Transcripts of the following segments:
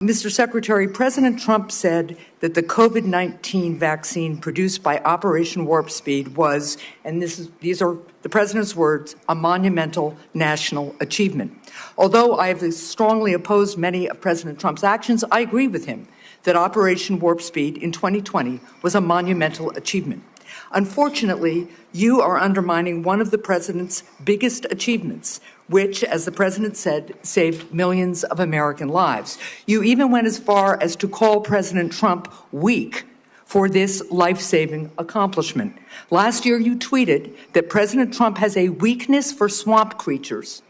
Mr. Secretary, President Trump said that the COVID-19 vaccine produced by Operation Warp Speed was, and these are the president's words, a monumental national achievement. Although I have strongly opposed many of President Trump's actions, I agree with him that Operation Warp Speed in 2020 was a monumental achievement. Unfortunately, you are undermining one of the president's biggest achievements, which, as the president said, saved millions of American lives. You even went as far as to call President Trump weak for this life-saving accomplishment. Last year, you tweeted that President Trump has a weakness for swamp creatures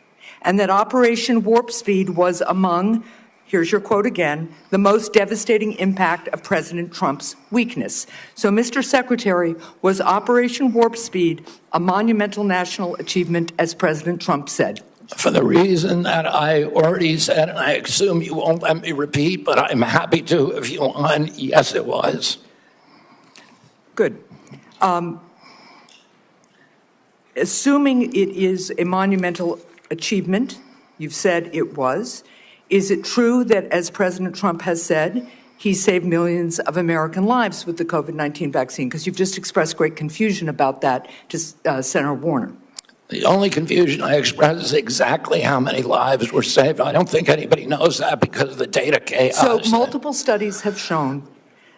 and that Operation Warp Speed was among, here's your quote again, the most devastating impact of President Trump's weakness. So, Mr. Secretary, was Operation Warp Speed a monumental national achievement, as President Trump said? For the reason that I already said, and I assume you won't let me repeat, but I'm happy to if you want, yes, it was. Good. Assuming it is a monumental achievement, you've said it was, is it true that, as President Trump has said, he saved millions of American lives with the COVID-19 vaccine? Because you've just expressed great confusion about that to Senator Warner. The only confusion I express is exactly how many lives were saved. I don't think anybody knows that because of the data chaos. So multiple studies have shown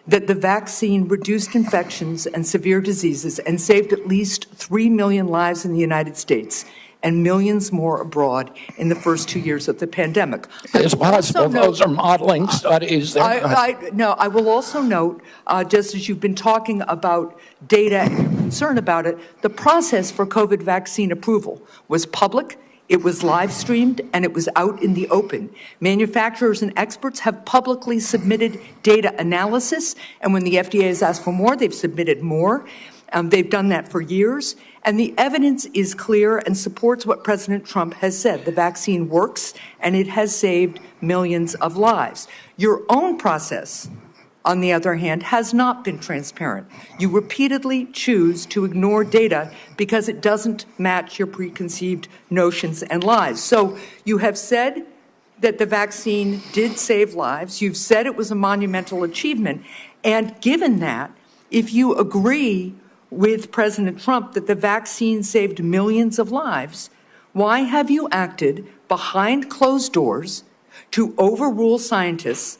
that the vaccine reduced infections and severe diseases and saved at least 3 million lives in the United States and millions more abroad in the first 2 years of the pandemic. It's possible those are modeling studies. I will also note, just as you've been talking about data and your concern about it, the process for COVID vaccine approval was public, it was live streamed, and it was out in the open. Manufacturers and experts have publicly submitted data analysis, and when the FDA has asked for more, they've submitted more. They've done that for years, and the evidence is clear and supports what President Trump has said. The vaccine works, and it has saved millions of lives. Your own process, on the other hand, has not been transparent. You repeatedly choose to ignore data because it doesn't match your preconceived notions and lies. So you have said that the vaccine did save lives. You've said it was a monumental achievement. And given that, if you agree with President Trump that the vaccine saved millions of lives, why have you acted behind closed doors to overrule scientists